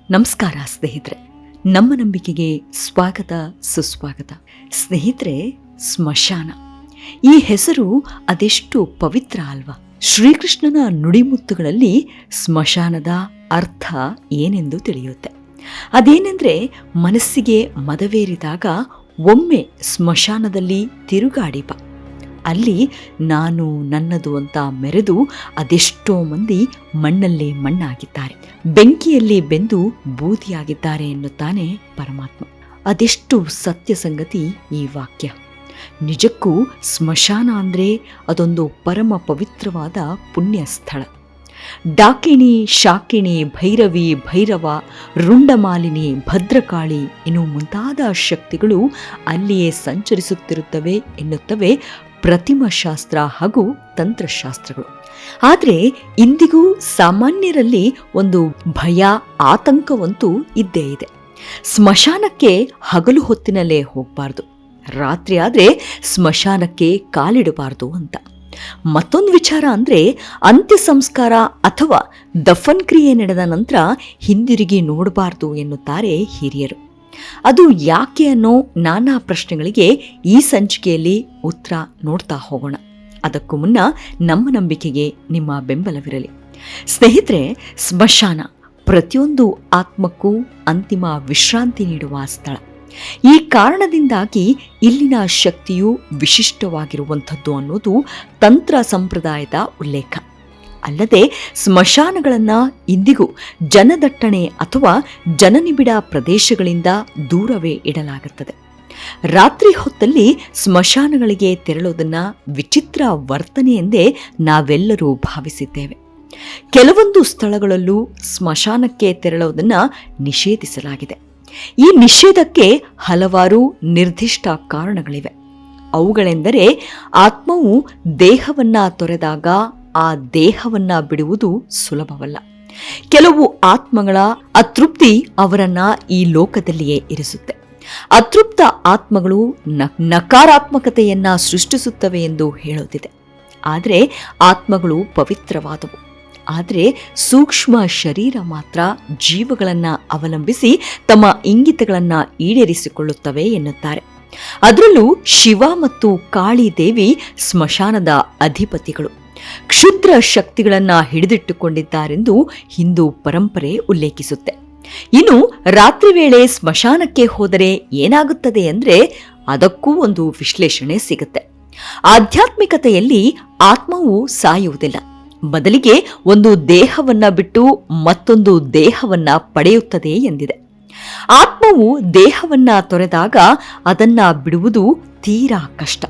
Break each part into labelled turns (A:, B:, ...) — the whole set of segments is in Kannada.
A: ನಮಸ್ಕಾರ ಸ್ನೇಹಿತರೆ, ನಮ್ಮ ನಂಬಿಕೆಗೆ ಸ್ವಾಗತ ಸುಸ್ವಾಗತ. ಸ್ನೇಹಿತರೆ, ಸ್ಮಶಾನ ಈ ಹೆಸರು ಅದೆಷ್ಟು ಪವಿತ್ರ ಅಲ್ವಾ? ಶ್ರೀಕೃಷ್ಣನ ನುಡಿಮುತ್ತುಗಳಲ್ಲಿ ಸ್ಮಶಾನದ ಅರ್ಥ ಏನೆಂದು ತಿಳಿಯುತ್ತೆ. ಅದೇನೆಂದ್ರೆ, ಮನಸ್ಸಿಗೆ ಮದವೇರಿದಾಗ ಒಮ್ಮೆ ಸ್ಮಶಾನದಲ್ಲಿ ತಿರುಗಾಡಿ ಬಾ. ಅಲ್ಲಿ ನಾನು ನನ್ನದು ಅಂತ ಮೆರೆದು ಅದೆಷ್ಟೋ ಮಂದಿ ಮಣ್ಣಲ್ಲೇ ಮಣ್ಣಾಗಿದ್ದಾರೆ, ಬೆಂಕಿಯಲ್ಲಿ ಬೆಂದು ಬೂದಿಯಾಗಿದ್ದಾರೆ ಎನ್ನುತ್ತಾನೆ ಪರಮಾತ್ಮ. ಅದೆಷ್ಟು ಸತ್ಯ ಸಂಗತಿ ಈ ವಾಕ್ಯ. ನಿಜಕ್ಕೂ ಸ್ಮಶಾನ ಅಂದರೆ ಅದೊಂದು ಪರಮ ಪವಿತ್ರವಾದ ಪುಣ್ಯ ಸ್ಥಳ. ಡಾಕಿಣಿ, ಶಾಕಿಣಿ, ಭೈರವಿ, ಭೈರವ, ರುಂಡಮಾಲಿನಿ, ಭದ್ರಕಾಳಿ ಇನ್ನು ಮುಂತಾದ ಶಕ್ತಿಗಳು ಅಲ್ಲಿಯೇ ಸಂಚರಿಸುತ್ತಿರುತ್ತವೆ ಎನ್ನುತ್ತವೆ ಪ್ರತಿಮಾಶಾಸ್ತ್ರ ಹಾಗೂ ತಂತ್ರಶಾಸ್ತ್ರಗಳು. ಆದರೆ ಇಂದಿಗೂ ಸಾಮಾನ್ಯರಲ್ಲಿ ಒಂದು ಭಯ, ಆತಂಕವಂತೂ ಇದ್ದೇ ಇದೆ. ಸ್ಮಶಾನಕ್ಕೆ ಹಗಲು ಹೊತ್ತಿನಲ್ಲೇ ಹೋಗಬಾರ್ದು, ರಾತ್ರಿ ಆದರೆ ಸ್ಮಶಾನಕ್ಕೆ ಕಾಲಿಡಬಾರ್ದು ಅಂತ. ಮತ್ತೊಂದು ವಿಚಾರ ಅಂದರೆ, ಅಂತ್ಯ ಸಂಸ್ಕಾರ ಅಥವಾ ದಫನ್ ಕ್ರಿಯೆ ನಡೆದ ನಂತರ ಹಿಂದಿರುಗಿ ನೋಡಬಾರ್ದು ಎನ್ನುತ್ತಾರೆ ಹಿರಿಯರು. ಅದು ಯಾಕೆ ಅನ್ನೋ ನಾನಾ ಪ್ರಶ್ನೆಗಳಿಗೆ ಈ ಸಂಚಿಕೆಯಲ್ಲಿ ಉತ್ತರ ನೋಡ್ತಾ ಹೋಗೋಣ. ಅದಕ್ಕೂ ಮುನ್ನ ನಮ್ಮ ನಂಬಿಕೆಗೆ ನಿಮ್ಮ ಬೆಂಬಲವಿರಲಿ. ಸ್ನೇಹಿತರೆ, ಸ್ಮಶಾನ ಪ್ರತಿಯೊಂದು ಆತ್ಮಕ್ಕೂ ಅಂತಿಮ ವಿಶ್ರಾಂತಿ ನೀಡುವ ಸ್ಥಳ. ಈ ಕಾರಣದಿಂದಾಗಿ ಇಲ್ಲಿನ ಶಕ್ತಿಯು ವಿಶಿಷ್ಟವಾಗಿರುವಂಥದ್ದು ಅನ್ನೋದು ತಂತ್ರ ಸಂಪ್ರದಾಯದ ಉಲ್ಲೇಖ. ಅಲ್ಲದೆ ಸ್ಮಶಾನಗಳನ್ನು ಇಂದಿಗೂ ಜನದಟ್ಟಣೆ ಅಥವಾ ಜನನಿಬಿಡ ಪ್ರದೇಶಗಳಿಂದ ದೂರವೇ ಇಡಲಾಗುತ್ತದೆ. ರಾತ್ರಿ ಹೊತ್ತಲ್ಲಿ ಸ್ಮಶಾನಗಳಿಗೆ ತೆರಳೋದನ್ನು ವಿಚಿತ್ರ ವರ್ತನೆ ಎಂದೇ ನಾವೆಲ್ಲರೂ ಭಾವಿಸಿದ್ದೇವೆ. ಕೆಲವೊಂದು ಸ್ಥಳಗಳಲ್ಲೂ ಸ್ಮಶಾನಕ್ಕೆ ತೆರಳೋದನ್ನು ನಿಷೇಧಿಸಲಾಗಿದೆ. ಈ ನಿಷೇಧಕ್ಕೆ ಹಲವಾರು ನಿರ್ದಿಷ್ಟ ಕಾರಣಗಳಿವೆ. ಅವುಗಳೆಂದರೆ, ಆತ್ಮವು ದೇಹವನ್ನ ತೊರೆದಾಗ ಆ ದೇಹವನ್ನ ಬಿಡುವುದು ಸುಲಭವಲ್ಲ. ಕೆಲವು ಆತ್ಮಗಳ ಅತೃಪ್ತಿ ಅವರನ್ನ ಈ ಲೋಕದಲ್ಲಿಯೇ ಇರಿಸುತ್ತೆ. ಅತೃಪ್ತ ಆತ್ಮಗಳು ನಕಾರಾತ್ಮಕತೆಯನ್ನ ಸೃಷ್ಟಿಸುತ್ತವೆ ಎಂದು ಹೇಳೋದಿದೆ. ಆದರೆ ಆತ್ಮಗಳು ಪವಿತ್ರವಾದವು. ಆದರೆ ಸೂಕ್ಷ್ಮ ಶರೀರ ಮಾತ್ರ ಜೀವಗಳನ್ನು ಅವಲಂಬಿಸಿ ತಮ್ಮ ಇಂಗಿತಗಳನ್ನು ಈಡೇರಿಸಿಕೊಳ್ಳುತ್ತವೆ ಎನ್ನುತ್ತಾರೆ. ಅದರಲ್ಲೂ ಶಿವ ಮತ್ತು ಕಾಳಿ ದೇವಿ ಸ್ಮಶಾನದ ಅಧಿಪತಿಗಳು, ಕ್ಷುದ್ರ ಶಕ್ತಿಗಳನ್ನು ಹಿಡಿದಿಟ್ಟುಕೊಂಡಿದ್ದಾರೆಂದು ಹಿಂದೂ ಪರಂಪರೆ ಉಲ್ಲೇಖಿಸುತ್ತೆ. ಇನ್ನು ರಾತ್ರಿ ವೇಳೆ ಸ್ಮಶಾನಕ್ಕೆ ಹೋದರೆ ಏನಾಗುತ್ತದೆ ಅಂದರೆ, ಅದಕ್ಕೂ ಒಂದು ವಿಶ್ಲೇಷಣೆ ಸಿಗುತ್ತೆ. ಆಧ್ಯಾತ್ಮಿಕತೆಯಲ್ಲಿ ಆತ್ಮವು ಸಾಯುವುದಿಲ್ಲ, ಬದಲಿಗೆ ಒಂದು ದೇಹವನ್ನ ಬಿಟ್ಟು ಮತ್ತೊಂದು ದೇಹವನ್ನ ಪಡೆಯುತ್ತದೆ ಎಂದಿದೆ. ಆತ್ಮವು ದೇಹವನ್ನ ತೊರೆದಾಗ ಅದನ್ನ ಬಿಡುವುದು ತೀರಾ ಕಷ್ಟ.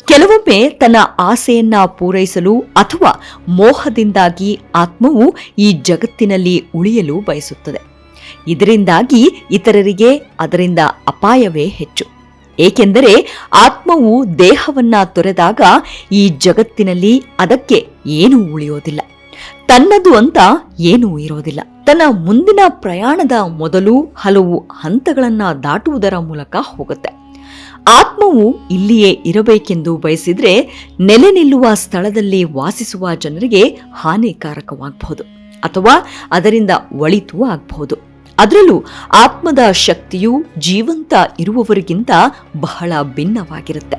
A: ಕೆಲವೊಮ್ಮೆ ತನ್ನ ಆಸೆಯನ್ನ ಪೂರೈಸಲು ಅಥವಾ ಮೋಹದಿಂದಾಗಿ ಆತ್ಮವು ಈ ಜಗತ್ತಿನಲ್ಲಿ ಉಳಿಯಲು ಬಯಸುತ್ತದೆ. ಇದರಿಂದಾಗಿ ಇತರರಿಗೆ ಅದರಿಂದ ಅಪಾಯವೇ ಹೆಚ್ಚು. ಏಕೆಂದರೆ ಆತ್ಮವು ದೇಹವನ್ನ ತೊರೆದಾಗ ಈ ಜಗತ್ತಿನಲ್ಲಿ ಅದಕ್ಕೆ ಏನೂ ಉಳಿಯೋದಿಲ್ಲ, ತನ್ನದು ಅಂತ ಏನೂ ಇರೋದಿಲ್ಲ. ತನ್ನ ಮುಂದಿನ ಪ್ರಯಾಣದ ಮೊದಲು ಹಲವು ಹಂತಗಳನ್ನು ದಾಟುವುದರ ಮೂಲಕ ಹೋಗುತ್ತೆ. ಆತ್ಮವು ಇಲ್ಲಿಯೇ ಇರಬೇಕೆಂದು ಬಯಸಿದ್ರೆ ನೆಲೆ ನಿಲ್ಲುವ ಸ್ಥಳದಲ್ಲಿ ವಾಸಿಸುವ ಜನರಿಗೆ ಹಾನಿಕಾರಕವಾಗಬಹುದು ಅಥವಾ ಅದರಿಂದ ಒಳಿತೂ ಆಗಬಹುದು. ಅದರಲ್ಲೂ ಆತ್ಮದ ಶಕ್ತಿಯು ಜೀವಂತ ಇರುವವರಿಗಿಂತ ಬಹಳ ಭಿನ್ನವಾಗಿರುತ್ತೆ.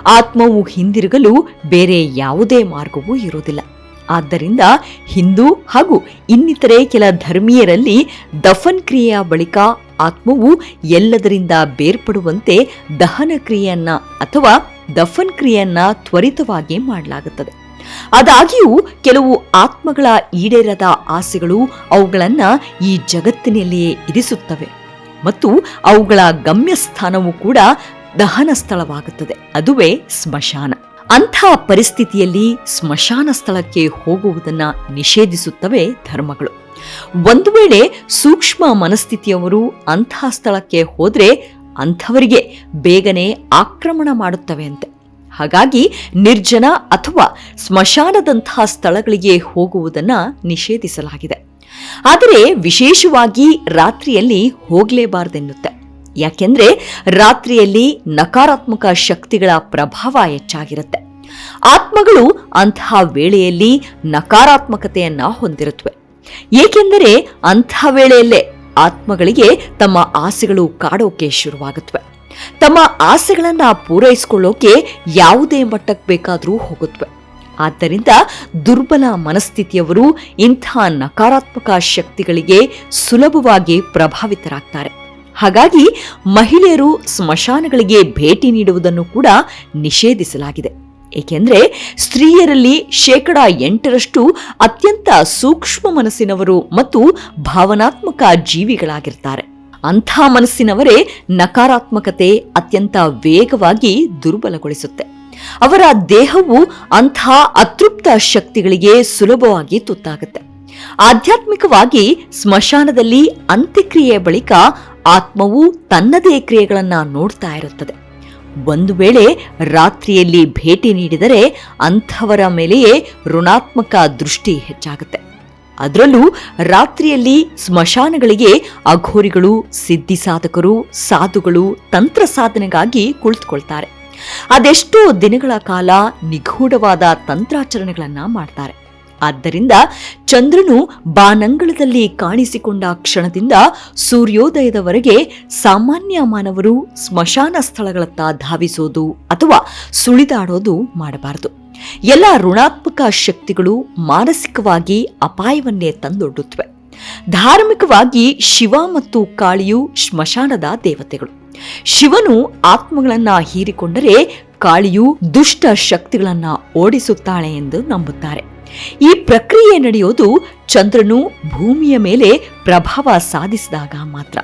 A: ಆತ್ಮವು ಹಿಂದಿರುಗಲು ಬೇರೆ ಯಾವುದೇ ಮಾರ್ಗವೂ ಇರೋದಿಲ್ಲ. ಆದ್ದರಿಂದ ಹಿಂದೂ ಹಾಗೂ ಇನ್ನಿತರೆ ಕೆಲ ಧರ್ಮೀಯರಲ್ಲಿ ದಫನ್ ಕ್ರಿಯೆಯ ಬಳಿಕ ಆತ್ಮವು ಎಲ್ಲದರಿಂದ ಬೇರ್ಪಡುವಂತೆ ದಹನ ಕ್ರಿಯೆಯನ್ನ ಅಥವಾ ದಫನ್ ಕ್ರಿಯೆಯನ್ನ ತ್ವರಿತವಾಗಿ ಮಾಡಲಾಗುತ್ತದೆ. ಆದಾಗ್ಯೂ ಕೆಲವು ಆತ್ಮಗಳ ಈಡೇರದ ಆಸೆಗಳು ಅವುಗಳನ್ನು ಈ ಜಗತ್ತಿನಲ್ಲಿಯೇ ಇರಿಸುತ್ತವೆ ಮತ್ತು ಅವುಗಳ ಗಮ್ಯಸ್ಥಾನವೂ ಕೂಡ ದಹನ ಸ್ಥಳವಾಗುತ್ತದೆ, ಅದುವೇ ಸ್ಮಶಾನ. ಅಂಥ ಪರಿಸ್ಥಿತಿಯಲ್ಲಿ ಸ್ಮಶಾನ ಸ್ಥಳಕ್ಕೆ ಹೋಗುವುದನ್ನು ನಿಷೇಧಿಸುತ್ತವೆ ಧರ್ಮಗಳು. ಒಂದು ವೇಳೆ ಸೂಕ್ಷ್ಮ ಮನಸ್ಥಿತಿಯವರು ಅಂಥ ಸ್ಥಳಕ್ಕೆ ಹೋದರೆ ಅಂಥವರಿಗೆ ಬೇಗನೆ ಆಕ್ರಮಣ ಮಾಡುತ್ತವೆ ಅಂತೆ. ಹಾಗಾಗಿ ನಿರ್ಜನ ಅಥವಾ ಸ್ಮಶಾನದಂತಹ ಸ್ಥಳಗಳಿಗೆ ಹೋಗುವುದನ್ನು ನಿಷೇಧಿಸಲಾಗಿದೆ. ಆದರೆ ವಿಶೇಷವಾಗಿ ರಾತ್ರಿಯಲ್ಲಿ ಹೋಗಲೇಬಾರದೆನ್ನುತ್ತೆ. ಯಾಕೆಂದ್ರೆ ರಾತ್ರಿಯಲ್ಲಿ ನಕಾರಾತ್ಮಕ ಶಕ್ತಿಗಳ ಪ್ರಭಾವ ಹೆಚ್ಚಾಗಿರುತ್ತೆ. ಆತ್ಮಗಳು ಅಂತಹ ವೇಳೆಯಲ್ಲಿ ನಕಾರಾತ್ಮಕತೆಯನ್ನ ಹೊಂದಿರುತ್ತವೆ. ಏಕೆಂದರೆ ಅಂಥ ವೇಳೆಯಲ್ಲೇ ಆತ್ಮಗಳಿಗೆ ತಮ್ಮ ಆಸೆಗಳು ಕಾಡೋಕೆ ಶುರುವಾಗುತ್ತವೆ. ತಮ್ಮ ಆಸೆಗಳನ್ನ ಪೂರೈಸಿಕೊಳ್ಳೋಕೆ ಯಾವುದೇ ಮಟ್ಟಕ್ಕೆ ಬೇಕಾದರೂ ಹೋಗುತ್ತವೆ. ಆದ್ದರಿಂದ ದುರ್ಬಲ ಮನಸ್ಥಿತಿಯವರು ಇಂಥ ನಕಾರಾತ್ಮಕ ಶಕ್ತಿಗಳಿಗೆ ಸುಲಭವಾಗಿ ಪ್ರಭಾವಿತರಾಗ್ತಾರೆ. ಹಾಗಾಗಿ ಮಹಿಳೆಯರು ಸ್ಮಶಾನಗಳಿಗೆ ಭೇಟಿ ನೀಡುವುದನ್ನು ಕೂಡ ನಿಷೇಧಿಸಲಾಗಿದೆ. ಏಕೆಂದರೆ ಸ್ತ್ರೀಯರಲ್ಲಿ 8% ಅತ್ಯಂತ ಸೂಕ್ಷ್ಮ ಮನಸ್ಸಿನವರು ಮತ್ತು ಭಾವನಾತ್ಮಕ ಜೀವಿಗಳಾಗಿರ್ತಾರೆ. ಅಂಥ ಮನಸ್ಸಿನವರೇ ನಕಾರಾತ್ಮಕತೆ ಅತ್ಯಂತ ವೇಗವಾಗಿ ದುರ್ಬಲಗೊಳಿಸುತ್ತೆ. ಅವರ ದೇಹವು ಅಂಥ ಅತೃಪ್ತ ಶಕ್ತಿಗಳಿಗೆ ಸುಲಭವಾಗಿ ತುತ್ತಾಗುತ್ತೆ. ಆಧ್ಯಾತ್ಮಿಕವಾಗಿ ಸ್ಮಶಾನದಲ್ಲಿ ಅಂತ್ಯಕ್ರಿಯೆಯ ಬಳಿಕ ಆತ್ಮವು ತನ್ನದೇ ಕ್ರಿಯೆಗಳನ್ನ ನೋಡ್ತಾ ಇರುತ್ತದೆ. ಒಂದು ವೇಳೆ ರಾತ್ರಿಯಲ್ಲಿ ಭೇಟಿ ನೀಡಿದರೆ ಅಂಥವರ ಮೇಲೆಯೇ ಋಣಾತ್ಮಕ ದೃಷ್ಟಿ ಹೆಚ್ಚಾಗುತ್ತೆ. ಅದರಲ್ಲೂ ರಾತ್ರಿಯಲ್ಲಿ ಸ್ಮಶಾನಗಳಿಗೆ ಅಘೋರಿಗಳು, ಸಿದ್ಧಿ ಸಾಧಕರು, ಸಾಧುಗಳು ತಂತ್ರ ಸಾಧನೆಗಾಗಿ ಕುಳಿತುಕೊಳ್ತಾರೆ. ಅದೆಷ್ಟೋ ದಿನಗಳ ಕಾಲ ನಿಗೂಢವಾದ ತಂತ್ರಾಚರಣೆಗಳನ್ನ ಮಾಡ್ತಾರೆ. ಆದ್ದರಿಂದ ಚಂದ್ರನು ಬಾನಂಗಳದಲ್ಲಿ ಕಾಣಿಸಿಕೊಂಡ ಕ್ಷಣದಿಂದ ಸೂರ್ಯೋದಯದವರೆಗೆ ಸಾಮಾನ್ಯ ಮಾನವರು ಸ್ಮಶಾನ ಸ್ಥಳಗಳತ್ತ ಧಾವಿಸೋದು ಅಥವಾ ಸುಳಿದಾಡೋದು ಮಾಡಬಾರದು. ಎಲ್ಲ ಋಣಾತ್ಮಕ ಶಕ್ತಿಗಳು ಮಾನಸಿಕವಾಗಿ ಅಪಾಯವನ್ನೇ ತಂದೊಡ್ಡುತ್ತವೆ. ಧಾರ್ಮಿಕವಾಗಿ ಶಿವ ಮತ್ತು ಕಾಳಿಯು ಸ್ಮಶಾನದ ದೇವತೆಗಳು. ಶಿವನು ಆತ್ಮಗಳನ್ನ ಹೀರಿಕೊಂಡರೆ ಕಾಳಿಯು ದುಷ್ಟ ಶಕ್ತಿಗಳನ್ನ ಓಡಿಸುತ್ತಾಳೆ ಎಂದು ನಂಬುತ್ತಾರೆ. ಈ ಪ್ರಕ್ರಿಯೆ ನಡೆಯೋದು ಚಂದ್ರನು ಭೂಮಿಯ ಮೇಲೆ ಪ್ರಭಾವ ಸಾಧಿಸಿದಾಗ ಮಾತ್ರ.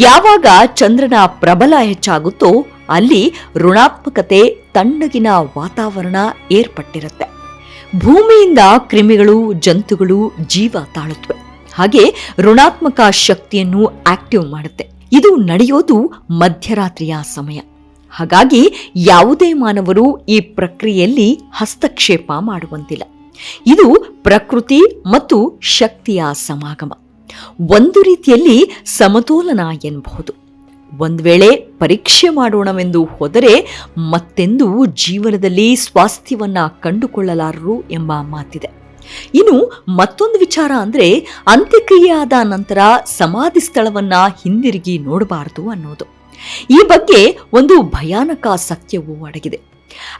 A: ಯಾವಾಗ ಚಂದ್ರನ ಪ್ರಬಲ ಹೆಚ್ಚಾಗುತ್ತೋ ಅಲ್ಲಿ ಋಣಾತ್ಮಕತೆ, ತಣ್ಣಗಿನ ವಾತಾವರಣ ಏರ್ಪಟ್ಟಿರುತ್ತೆ. ಭೂಮಿಯಿಂದ ಕ್ರಿಮಿಗಳು, ಜಂತುಗಳು ಜೀವ ತಾಳುತ್ತವೆ. ಹಾಗೆ ಋಣಾತ್ಮಕ ಶಕ್ತಿಯನ್ನು ಆಕ್ಟಿವ್ ಮಾಡುತ್ತೆ. ಇದು ನಡೆಯೋದು ಮಧ್ಯರಾತ್ರಿಯ ಸಮಯ. ಹಾಗಾಗಿ ಯಾವುದೇ ಮಾನವರು ಈ ಪ್ರಕ್ರಿಯೆಯಲ್ಲಿ ಹಸ್ತಕ್ಷೇಪ ಮಾಡುವಂತಿಲ್ಲ. ಇದು ಪ್ರಕೃತಿ ಮತ್ತು ಶಕ್ತಿಯ ಸಮಾಗಮ. ಒಂದು ರೀತಿಯಲ್ಲಿ ಸಮತೋಲನ ಎನ್ನಬಹುದು. ಒಂದು ವೇಳೆ ಪರೀಕ್ಷೆ ಮಾಡೋಣವೆಂದು ಹೋದರೆ ಮತ್ತೆಂದೂ ಜೀವನದಲ್ಲಿ ಸ್ವಾಸ್ಥ್ಯವನ್ನ ಕಂಡುಕೊಳ್ಳಲಾರರು ಎಂಬ ಮಾತಿದೆ. ಇನ್ನು ಮತ್ತೊಂದು ವಿಚಾರ ಅಂದ್ರೆ ಅಂತ್ಯಕ್ರಿಯೆ ಆದ ನಂತರ ಸಮಾಧಿ ಸ್ಥಳವನ್ನ ಹಿಂದಿರುಗಿ ನೋಡಬಾರದು ಅನ್ನೋದು. ಈ ಬಗ್ಗೆ ಒಂದು ಭಯಾನಕ ಸತ್ಯವೂ ಅಡಗಿದೆ.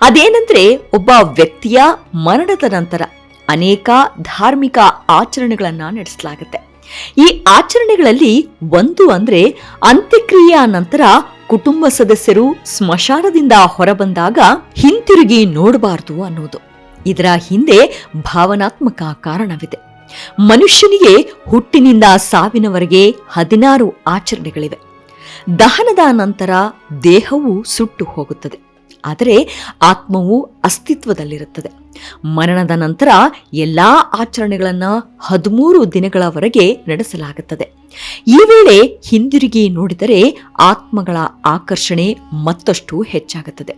A: ಅದೇನೆಂದ್ರೆ ಒಬ್ಬ ವ್ಯಕ್ತಿಯ ಮರಣದ ನಂತರ ಅನೇಕ ಧಾರ್ಮಿಕ ಆಚರಣೆಗಳನ್ನ ನಡೆಸಲಾಗುತ್ತೆ. ಈ ಆಚರಣೆಗಳಲ್ಲಿ ಒಂದು ಅಂದ್ರೆ ಅಂತ್ಯಕ್ರಿಯೆಯ ನಂತರ ಕುಟುಂಬ ಸದಸ್ಯರು ಸ್ಮಶಾನದಿಂದ ಹೊರಬಂದಾಗ ಹಿಂತಿರುಗಿ ನೋಡಬಾರದು ಅನ್ನೋದು. ಇದರ ಹಿಂದೆ ಭಾವನಾತ್ಮಕ ಕಾರಣವಿದೆ. ಮನುಷ್ಯನಿಗೆ ಹುಟ್ಟಿನಿಂದ ಸಾವಿನವರೆಗೆ 16 ಆಚರಣೆಗಳಿವೆ. ದಹನದ ನಂತರ ದೇಹವು ಸುಟ್ಟು ಹೋಗುತ್ತದೆ, ಆದರೆ ಆತ್ಮವು ಅಸ್ತಿತ್ವದಲ್ಲಿರುತ್ತದೆ. ಮರಣದ ನಂತರ ಎಲ್ಲಾ ಆಚರಣೆಗಳನ್ನ 13 ದಿನಗಳವರೆಗೆ ನಡೆಸಲಾಗುತ್ತದೆ. ಈ ವೇಳೆ ಹಿಂದಿರುಗಿ ನೋಡಿದರೆ ಆತ್ಮಗಳ ಆಕರ್ಷಣೆ ಮತ್ತಷ್ಟು ಹೆಚ್ಚಾಗುತ್ತದೆ.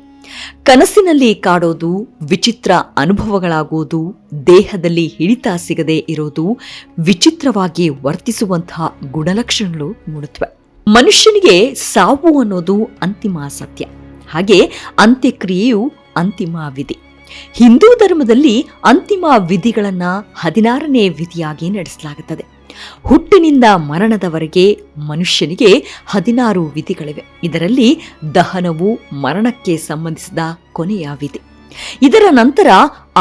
A: ಕನಸಿನಲ್ಲಿ ಕಾಡೋದು, ವಿಚಿತ್ರ ಅನುಭವಗಳಾಗುವುದು, ದೇಹದಲ್ಲಿ ಹಿಡಿತ ಸಿಗದೆ ಇರೋದು, ವಿಚಿತ್ರವಾಗಿ ವರ್ತಿಸುವಂತಹ ಗುಣಲಕ್ಷಣಗಳು ಮೂಡುತ್ತವೆ. ಮನುಷ್ಯನಿಗೆ ಸಾವು ಅನ್ನೋದು ಅಂತಿಮ ಸತ್ಯ. ಹಾಗೆ ಅಂತ್ಯಕ್ರಿಯೆಯು ಅಂತಿಮ ವಿಧಿ. ಹಿಂದೂ ಧರ್ಮದಲ್ಲಿ ಅಂತಿಮ ವಿಧಿಗಳನ್ನ 16ನೇ ವಿಧಿಯಾಗಿ ನಡೆಸಲಾಗುತ್ತದೆ. ಹುಟ್ಟಿನಿಂದ ಮರಣದವರೆಗೆ ಮನುಷ್ಯನಿಗೆ 16 ವಿಧಿಗಳಿವೆ. ಇದರಲ್ಲಿ ದಹನವು ಮರಣಕ್ಕೆ ಸಂಬಂಧಿಸಿದ ಕೊನೆಯ ವಿಧಿ. ಇದರ ನಂತರ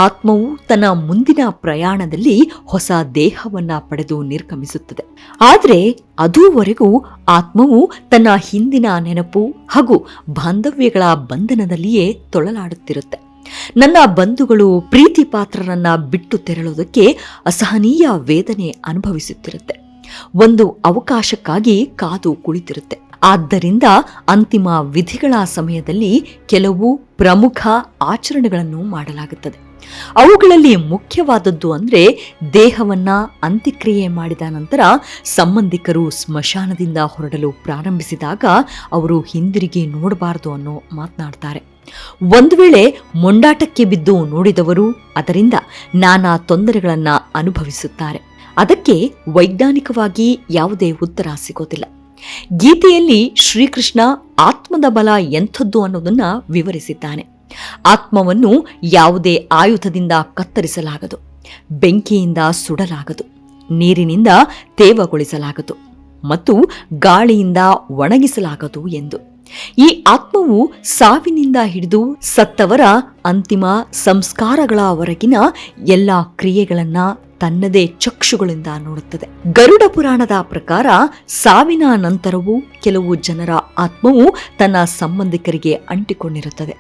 A: ಆತ್ಮವು ತನ್ನ ಮುಂದಿನ ಪ್ರಯಾಣದಲ್ಲಿ ಹೊಸ ದೇಹವನ್ನ ಪಡೆದು ನಿರ್ಗಮಿಸುತ್ತದೆ. ಆದರೆ ಅದುವರೆಗೂ ಆತ್ಮವು ತನ್ನ ಹಿಂದಿನ ನೆನಪು ಹಾಗೂ ಬಾಂಧವ್ಯಗಳ ಬಂಧನದಲ್ಲಿಯೇ ತೊಳಲಾಡುತ್ತಿರುತ್ತೆ. ನನ್ನ ಬಂಧುಗಳು, ಪ್ರೀತಿ ಪಾತ್ರರನ್ನ ಬಿಟ್ಟು ತೆರಳೋದಕ್ಕೆ ಅಸಹನೀಯ ವೇದನೆ ಅನುಭವಿಸುತ್ತಿರುತ್ತೆ. ಒಂದು ಅವಕಾಶಕ್ಕಾಗಿ ಕಾದು ಕುಳಿತಿರುತ್ತೆ. ಆದ್ದರಿಂದ ಅಂತಿಮ ವಿಧಿಗಳ ಸಮಯದಲ್ಲಿ ಕೆಲವು ಪ್ರಮುಖ ಆಚರಣೆಗಳನ್ನು ಮಾಡಲಾಗುತ್ತದೆ. ಅವುಗಳಲ್ಲಿ ಮುಖ್ಯವಾದದ್ದು ಅಂದ್ರೆ ದೇಹವನ್ನ ಅಂತ್ಯಕ್ರಿಯೆ ಮಾಡಿದ ನಂತರ ಸಂಬಂಧಿಕರು ಸ್ಮಶಾನದಿಂದ ಹೊರಡಲು ಪ್ರಾರಂಭಿಸಿದಾಗ ಅವರು ಹಿಂದಿರುಗಿ ನೋಡಬಾರದು ಅನ್ನೋ ಮಾತನಾಡ್ತಾರೆ. ಒಂದು ವೇಳೆ ಮೊಂಡಾಟಕ್ಕೆ ಬಿದ್ದು ನೋಡಿದವರು ಅದರಿಂದ ನಾನಾ ತೊಂದರೆಗಳನ್ನ ಅನುಭವಿಸುತ್ತಾರೆ. ಅದಕ್ಕೆ ವೈಜ್ಞಾನಿಕವಾಗಿ ಯಾವುದೇ ಉತ್ತರ ಸಿಗೋದಿಲ್ಲ. ಗೀತೆಯಲ್ಲಿ ಶ್ರೀಕೃಷ್ಣ ಆತ್ಮದ ಬಲ ಎಂಥದ್ದು ಅನ್ನೋದನ್ನ ವಿವರಿಸಿದ್ದಾನೆ. ಆತ್ಮವನ್ನು ಯಾವುದೇ ಆಯುಧದಿಂದ ಕತ್ತರಿಸಲಾಗದು, ಬೆಂಕಿಯಿಂದ ಸುಡಲಾಗದು, ನೀರಿನಿಂದ ತೇವಗೊಳಿಸಲಾಗದು, ಮತ್ತು ಗಾಳಿಯಿಂದ ಒಣಗಿಸಲಾಗದು ಎಂದು. ಈ ಆತ್ಮವು ಸಾವಿನಿಂದ ಹಿಡಿದು ಸತ್ತವರ ಅಂತಿಮ ಸಂಸ್ಕಾರಗಳವರೆಗಿನ ಎಲ್ಲ ಕ್ರಿಯೆಗಳನ್ನ ತನ್ನದೇ ಚಕ್ಷುಗಳಿಂದ ನೋಡುತ್ತದೆ. ಗರುಡ ಪುರಾಣದ ಪ್ರಕಾರ ಸಾವಿನ ನಂತರವೂ ಕೆಲವು ಜನರ ಆತ್ಮವು ತನ್ನ ಸಂಬಂಧಿಕರಿಗೆ ಅಂಟಿಕೊಂಡಿರುತ್ತದೆ.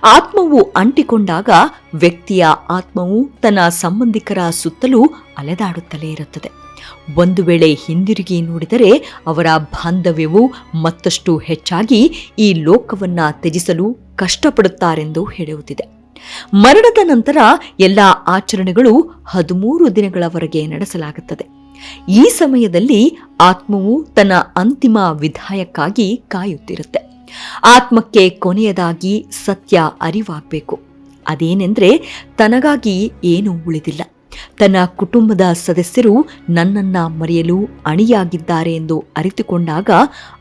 A: ಆತ್ಮವು ಅಂಟಿಕೊಂಡಾಗ ವ್ಯಕ್ತಿಯ ಆತ್ಮವು ತನ್ನ ಸಂಬಂಧಿಕರ ಸುತ್ತಲೂ ಅಲೆದಾಡುತ್ತಲೇ ಇರುತ್ತದೆ. ಒಂದು ವೇಳೆ ಹಿಂದಿರುಗಿ ನೋಡಿದರೆ ಅವರ ಬಾಂಧವ್ಯವು ಮತ್ತಷ್ಟು ಹೆಚ್ಚಾಗಿ ಈ ಲೋಕವನ್ನ ತ್ಯಜಿಸಲು ಕಷ್ಟಪಡುತ್ತಾರೆಂದು ಹೇಳುವುದಿದೆ. ಮರಣದ ನಂತರ ಎಲ್ಲ ಆಚರಣೆಗಳು 13 ದಿನಗಳವರೆಗೆ ನಡೆಸಲಾಗುತ್ತದೆ. ಈ ಸಮಯದಲ್ಲಿ ಆತ್ಮವು ತನ್ನ ಅಂತಿಮ ವಿದಾಯಕ್ಕಾಗಿ ಕಾಯುತ್ತಿರುತ್ತೆ. ಆತ್ಮಕ್ಕೆ ಕೊನೆಯದಾಗಿ ಸತ್ಯ ಅರಿವಾಗಬೇಕು. ಅದೇನೆಂದ್ರೆ, ತನಗಾಗಿ ಏನೂ ಉಳಿದಿಲ್ಲ. ತನ್ನ ಕುಟುಂಬದ ಸದಸ್ಯರು ನನ್ನನ್ನ ಮರೆಯಲು ಅಣಿಯಾಗಿದ್ದಾರೆ ಎಂದು ಅರಿತುಕೊಂಡಾಗ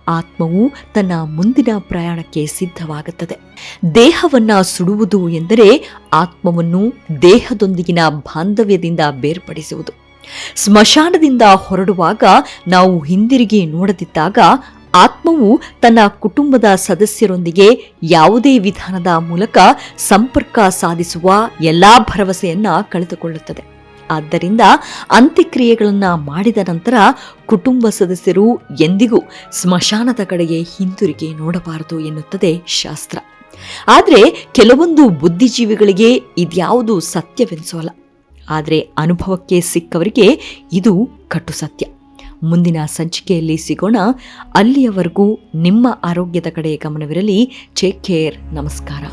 A: ಆತ್ಮವು ತನ್ನ ಮುಂದಿನ ಪ್ರಯಾಣಕ್ಕೆ ಸಿದ್ಧವಾಗುತ್ತದೆ. ದೇಹವನ್ನ ಸುಡುವುದು ಎಂದರೆ ಆತ್ಮವನ್ನು ದೇಹದೊಂದಿಗಿನ ಬಾಂಧವ್ಯದಿಂದ ಬೇರ್ಪಡಿಸುವುದು. ಸ್ಮಶಾನದಿಂದ ಹೊರಡುವಾಗ ನಾವು ಹಿಂದಿರುಗಿ ನೋಡದಿದ್ದಾಗ ಆತ್ಮವು ತನ್ನ ಕುಟುಂಬದ ಸದಸ್ಯರೊಂದಿಗೆ ಯಾವುದೇ ವಿಧಾನದ ಮೂಲಕ ಸಂಪರ್ಕ ಸಾಧಿಸುವ ಎಲ್ಲಾ ಭರವಸೆಯನ್ನ ಕಳೆದುಕೊಳ್ಳುತ್ತದೆ. ಆದ್ದರಿಂದ ಅಂತ್ಯಕ್ರಿಯೆಗಳನ್ನ ಮಾಡಿದ ನಂತರ ಕುಟುಂಬ ಸದಸ್ಯರು ಎಂದಿಗೂ ಸ್ಮಶಾನದ ಕಡೆಗೆ ಹಿಂತಿರುಗಿ ನೋಡಬಾರದು ಎನ್ನುತ್ತದೆ ಶಾಸ್ತ್ರ. ಆದರೆ ಕೆಲವೊಂದು ಬುದ್ಧಿಜೀವಿಗಳಿಗೆ ಇದ್ಯಾವುದು ಸತ್ಯವೆನಿಸೋಲ್ಲ. ಆದರೆ ಅನುಭವಕ್ಕೆ ಸಿಕ್ಕವರಿಗೆ ಇದು ಕಟು ಸತ್ಯ. ಮುಂದಿನ ಸಂಚಿಕೆಯಲ್ಲಿ ಸಿಗೋಣ. ಅಲ್ಲಿಯವರೆಗೂ ನಿಮ್ಮ ಆರೋಗ್ಯದ ಕಡೆ ಗಮನವಿರಲಿ. Take care. ನಮಸ್ಕಾರ.